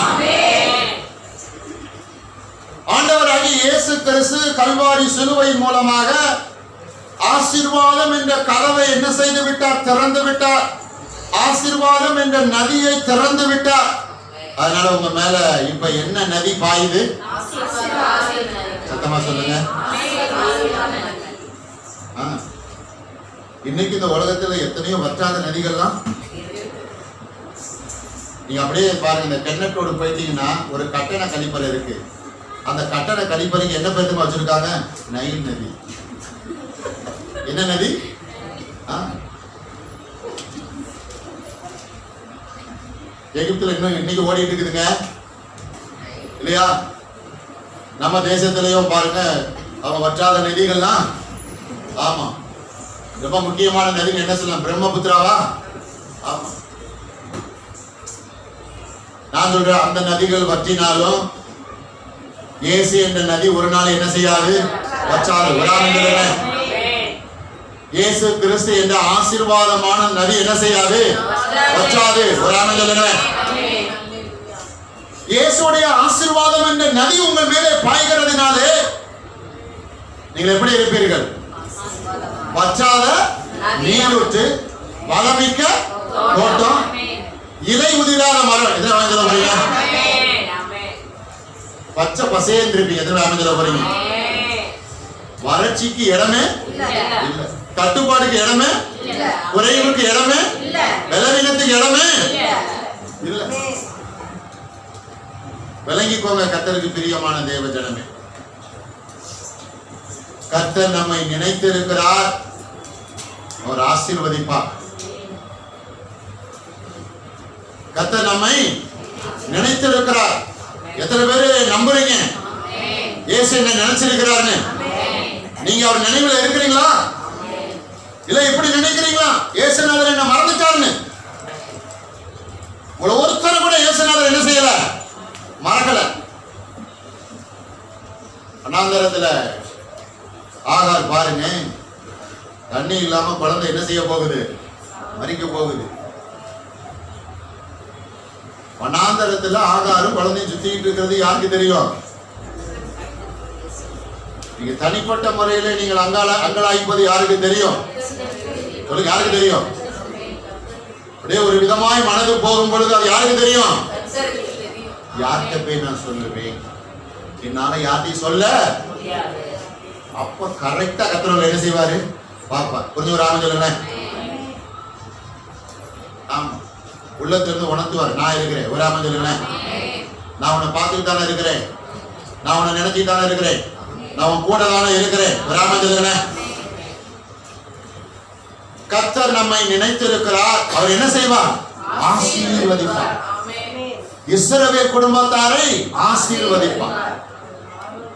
ஆண்டவராகிய இயேசு கிறிஸ்து கல்வாரி சிலுவை மூலமாக ஆசீர்வாதம் என்ற கதவை என்ன செய்து விட்டார்? திறந்து விட்டார். ஆசீர்வாதம் என்ற நதியை திறந்து விட்டார். அதனால உங்க மேல இப்ப என்ன நதி பாயுது? சத்தமா சொல்லுங்க. இன்னைக்கு இந்த உலகத்துல எத்தனையோ வற்றாத நதிகள்லாம் நீங்க அப்படியே பாருங்க. இந்த கிணற்றோடு போயிட்டீங்கன்னா ஒரு கட்டண கழிப்பறை இருக்கு. அந்த கட்டண கழிப்பறைக்கு என்ன பேருமா வச்சிருக்காங்க? நைல் நதி. என்ன நதி? எகிப்துல இன்னும் இன்னைக்கு ஓடிட்டு இருக்குதுங்க இல்லையா? நம்ம தேசத்திலையும் பாருங்க அவங்க வற்றாத நதிகள்லாம். ஆமா, ரொம்ப முக்கியமான நதி என்ன சொல்லலாம்? பிரம்மபுத்திராவா? ஆமா. நான் சொல்றேன், அந்த நதிகள் வற்றினாலும் இயேசு என்ற நதி ஒரு நாள் என்ன செய்யாது? வற்றாது. இயேசு கிறிஸ்து என்ற ஆசீர்வாதமான நதி என்ன செய்யாது? வற்றாது. இயேசுடைய ஆசீர்வாதம் என்ற நதி உங்கள் மேலே பாய்கிறதுனாலே நீங்கள் எப்படி இருப்பீர்கள்? வற்றாத நீரூற்று, வளமிக்க தோட்டம், இலை உதிராத மரம். எதை வாங்கிட போறீங்க? பச்சை பசேன்னு இருப்பீங்க. எதை வாங்கிட போறீங்க? வறட்சிக்கு இடமே இல்ல, கட்டுப்பாடுக்கு இடமே, குறைவுக்கு இடமே, பலவீனத்துக்கு இடமே இல்ல. விளங்கிக்கோங்க கர்த்தருக்கு பிரியமான தேவ ஜனமே. கர்த்தர் நம்மை நினைத்திருக்கிறார், அவர் ஆசீர்வதிப்பார். கர்த்தர் நம்மை நினைத்திருக்கிறார். எத்தனை பேரு நம்புறீங்க இயேசு என்ன நினைச்சிருக்கிறார்னு? நீங்க அவர் நினைவுல இருக்கிறீங்களா? இல்ல இப்படி நினைக்கிறீங்களா இயேசுநாதர் என்ன மறந்துட்டாருன்னு? உங்களை ஒருத்தர கூட இயேசுநாதர் என்ன செய்யல? மறக்கல. அனாந்தரத்துல ஆகார் பாருங்க, தண்ணி இல்லாம குழந்தை என்ன செய்ய போகுது? மறிக்க போகுது. வனாந்தரத்துல ஆகாரும் குழந்தையும் சுத்திட்டு இருக்கிறது யாருக்கு தெரியும்? நீங்க தனிப்பட்ட முறையில நீங்கள் அங்கலாய்ப்பது யாருக்கு தெரியும்? சொல்லுங்க, யாருக்கு தெரியும்? அப்படியே ஒரு விதமாய் மனது போகும் பொழுது அது யாருக்கு தெரியும்? யார்கிட்ட போய் நான் சொல்லுவேன்? என்னால யார்ட்டையும் சொல்ல. அப்ப கரெக்டா கர்த்தர் என்ன செய்வாரு? பாப்பா கொஞ்சம் ஒரு ஆமென் சொல்லுங்க. ஆமா, உள்ளத்திலிருந்து உணர்த்துவார். நான் இருக்கிறேன். ஒரு ஆமென் சொல்லுங்க. நான் உன்னை பார்த்துட்டு தானே இருக்கிறேன், நான் உன்னை நினைச்சிட்டு தானே இருக்கிறேன், நான் உன் கூட தானே இருக்கிறேன். ஒரு ஆமென் சொல்லுங்க. கர்த்தர் நம்மை நினைத்திருக்கிறார். அவர் என்ன செய்வார்? ஆசீர்வதிப்பார். இஸ்ரவேல் குடும்பத்தாரை ஆசீர்வதிப்பார்.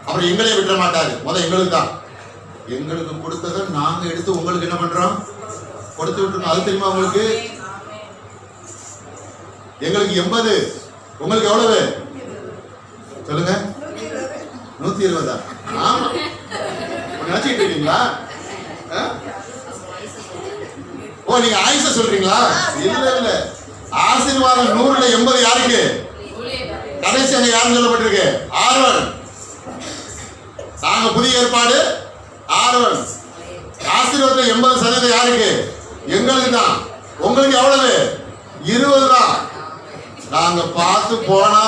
அவர் எங்களை விட மாட்டாரு. எங்களுக்கு தான், எங்களுக்கு கொடுத்ததை நாங்க எடுத்து உங்களுக்கு என்ன பண்றோம்? கொடுத்து விட்டுருக்கோம். அது தெரியுமா உங்களுக்கு? எங்களுக்கு 80, உங்களுக்கு எவ்வளவு சொல்லுங்க? 120. ஆமா, நினைச்சிட்டு இருக்கீங்களா? ஓ, நீங்க ஆயுச சொல்றீங்களா? இல்ல இல்ல, ஆசீர்வாதம் 100ல 80 யாருக்கு? கடைசி அங்க யாருன்னு சொல்லப்பட்டிருக்கு? ஆரோன். நாங்க புதிய ஏற்பாடு ஆரோன். ஆசீர்வாதம் 80% யாருக்கு? எங்களுக்கு தான். உங்களுக்கு எவ்வளவு? 20 தான். நாங்க பார்த்து போனா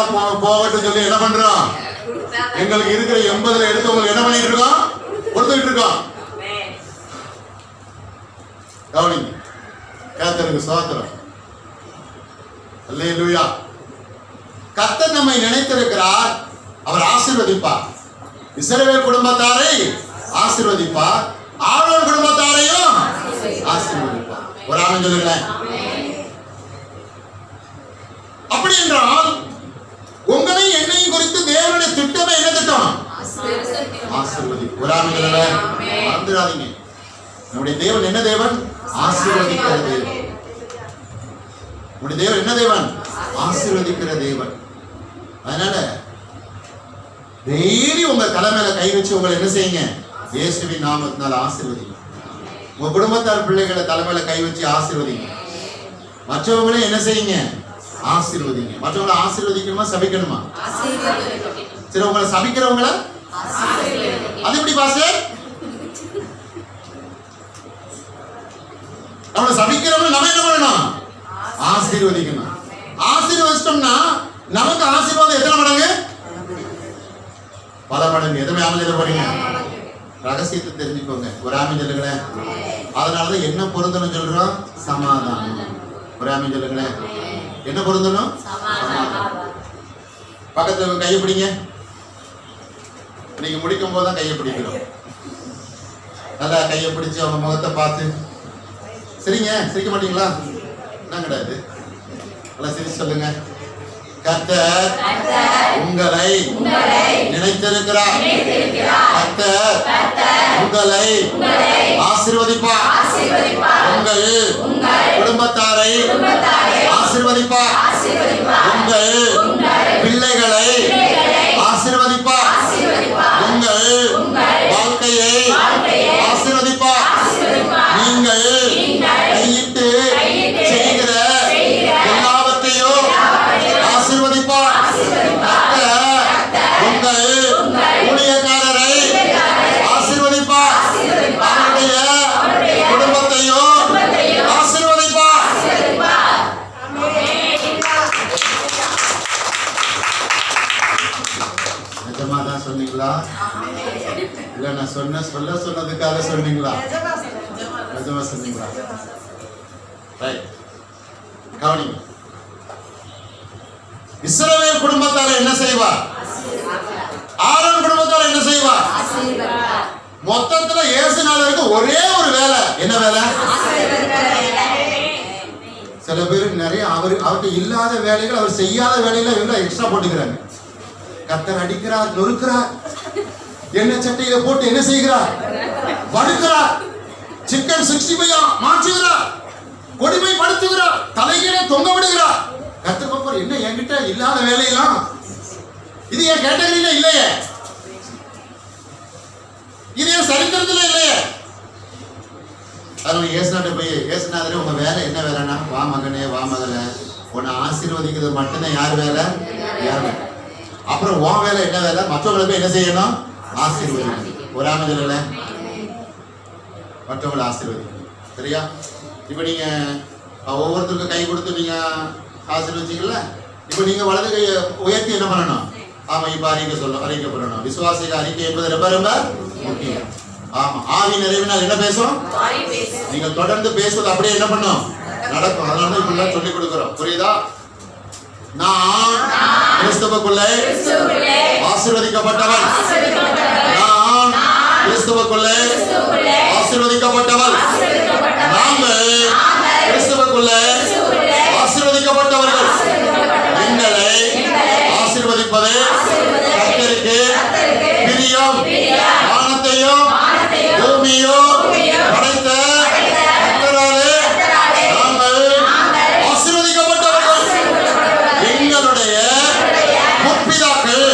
போகட்டும் சொல்லி என்ன பண்றோம்? எங்களுக்கு இருக்கிற 80ல எடுத்து உங்களுக்கு என்ன பண்ணிட்டு இருக்கோம்? கொடுத்துட்டு இருக்கோம். கவனிங்க, கர்த்தருக்கு ஸ்தோத்திரம். அல்லேலூயா. கர்த்தர் நம்மை நினைத்திருக்கிறார். அவர் ஆசீர்வதிப்பார். இஸ்ரவேல் குடும்பத்தாரை ஆசீர்வதிப்பார், ஆரோன் குடும்பத்தாரையும் ஆசீர்வதிப்பார். ஒரு ஆமென் சொல்லுங்களேன். அப்படி என்றால் உங்களையும் என்னையும் குறித்து தேவனுடைய திட்டமே, என்ன திட்டம்? ஆசீர்வதி. ஒரு ஆமென் சொல்லுங்களேன். மறந்துடாதீங்க. நம்முடைய தேவன் என்ன தேவன்? ஆசீர்வதிக்கிற தேவன். நம்முடைய தேவன் என்ன தேவன்? ஆசீர்வதிக்கிற தேவன். அதனால டெய்லி உங்க தலை மேல கை வச்சு உங்களை என்ன செய்யுங்க? இயேசுவின் நாமத்தினால ஆசீர்வதிங்க. உங்க குடும்பத்தார் பிள்ளைகளை தலை மேல கை வச்சு ஆசீர்வதிங்க. மற்றவங்களே என்ன செய்யுங்க? ஆசீர்வதிங்க. மற்றவங்களை ஆசீர்வதிக்கணுமா சபிக்கணுமா? சரி, உங்களை சபிக்கிறவங்கள அது எப்படி பாஸ்டர்? நம்மளை சபிக்கிறவங்க நம்ம என்ன பண்ணணும்? ஆசீர்வதிக்கணும். ஆசீர்வதிச்சிட்டோம்னா நமக்கு ஆசீர்வாதம் எத்தனை மடங்கு? பல மடங்கு. எதுவுமே ஆமஞ்சல போறீங்க? ரகசியத்தை தெரிஞ்சுக்கோங்க. ஒரு ஆமீன் சொல்லுங்களேன். அதனாலதான் என்ன பொருந்தணும் சொல்றோம்? சமாதானம். ஒரு ஆமீன் சொல்லுங்களேன். என்ன பொருந்தணும்? சமாதானம். பக்கத்துல கையை பிடிங்க. நீங்க முடிக்கும் போதுதான் கையை பிடிக்கிறோம். நல்லா கையை பிடிச்சு அவங்க முகத்தை பார்த்து சரிங்க. சிரிக்க மாட்டீங்களா? என்ன கிடையாது. நல்லா சிரிச்சு சொல்லுங்க. கர்த்தர் உங்களை நினைத்திருக்கிறார். கர்த்தர் உங்களை ஆசீர்வதிப்பார். உங்கள் குடும்பத்தாரை ஆசீர்வதிப்பார். உங்கள் பிள்ளைகளை ஆசீர்வதிப்பார். உங்கள் வாழ்க்கையை ஆசீர்வதிப்பார். நீங்கள் கையிட்டு செய்கிற எல்லாவற்றையும் ஆசீர்வதிப்பார். உங்கள் ஊழியக்காரரை ஆசீர்வதிப்பார். அவருடைய குடும்பத்தையும் ஆசீர்வதிப்பார். நிஜமா தான் சொன்னீங்களா? இல்ல நான் சொன்னதுக்காக சொன்னீங்களா? நிஜமா சொன்னீங்களா? ரைட். கவனிங்க. இஸ்ரவேல் குடும்பத்தார என்ன செய்வார்? ஆரோன் குடும்பத்தார என்ன செய்வார்? மொத்தத்துல இயேசு நாளருக்கு ஒரே ஒரு வேலை. என்ன வேலை? சில பேருக்கு நிறைய அவருக்கு இல்லாத வேலைகள், அவர் செய்யாத வேலைகளை இவங்க எக்ஸ்ட்ரா போட்டுக்கிறாங்க. கர்த்தர் அடிக்கிறார், நொறுக்கிறார், எண்ணெய் சட்டையில போட்டு என்ன செய்கிறார்? வடுக்கிறார். சிக்கன் 65 மாற்றுகிறார், கொடுமைப்படுத்துகிறார், தலைகீழே தொங்க விடுகிறார். கர்த்தர் பாப்பார், என்ன என்கிட்ட இல்லாத வேலையெல்லாம் இது என் கேட்டகரியில இல்லையே, இது என் சரித்திரத்துல இல்லையே. அதனால இயேசுநாட்ட போய், இயேசுநாதரே உங்க வேலை என்ன வேலைன்னா, வா மகனே வா மகளே, உன்னை ஆசீர்வதிக்கிறது மட்டும்தான் யார் வேலை? யார் வேலை? அப்புறம் உன் வேலை என்ன வேலை? மற்றவங்களை போய் என்ன செய்யணும்? ஆசீர்வதிக்கணும். ஒரு ஆமதில்ல, மற்றவங்களை ஆசீர்வதிக்கணும். சரியா? இப்ப நீங்க ஒவ்வொருத்தருக்கும் கை கொடுத்து நீங்க ஆசீர்வதிச்சீங்கல்ல, இப்ப நீங்க வலது கையை உயர்த்தி என்ன பண்ணணும்? ஆமா, இப்ப அறிக்கப்படணும். விசுவாசிக அறிக்கை என்பது ரொம்ப ரொம்ப முக்கியம். ஆமா, ஆவி நிறைவினால் என்ன பேசும்? நீங்க தொடர்ந்து பேசுவது அப்படியே என்ன பண்ணும்? நடக்கும். அதனால இப்படிலாம் சொல்லிக் கொடுக்கிறோம். புரியுதா? நான் கிறிஸ்துவுக்குள்ளே ஆசீர்வதிக்கப்பட்டவன். நான் கிறிஸ்துவுக்குள்ளே ஆசீர்வதிக்கப்பட்டவன். நாங்கள் கிறிஸ்துவுக்குள்ளே ஆசீர்வதிக்கப்பட்டவர்கள். எங்களை ஆசீர்வதிப்பது கர்த்தருக்கு பிரியம். வானத்தையும் பூமியும் படைத்த கர்த்தராலே நாங்கள் ஆசீர்வதிக்கப்பட்டவர்கள். எங்களுடைய முற்பிதாக்கள்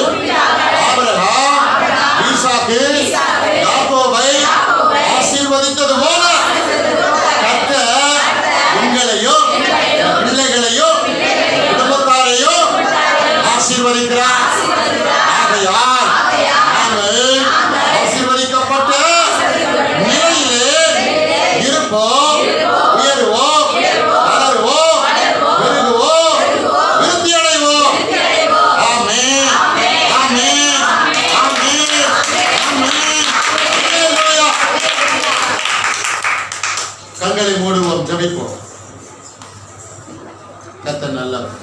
ஆபிரகாம், ஈசாக்கு, யாக்கோபை ஆசீர்வதித்தது போல கர்த்தர் உங்களையும் பிள்ளைகளையும் குடும்பத்தாரையும் ஆசீர்வதிக்கிறார். ஆகையால் நாங்கள் ஆசீர்வதிக்கப்பட்ட நிலையிலே இருப்போம், உயர்வோம், வளருவோம், பெருகுவோம், விருத்தி அடைவோம். ஆமென், ஆமென், ஆமென், ஆமென். ஹல்லேலூயா. கண்களை மூடுவோம், ஜெபிப்போம். கர்த்தர் நல்லவர்.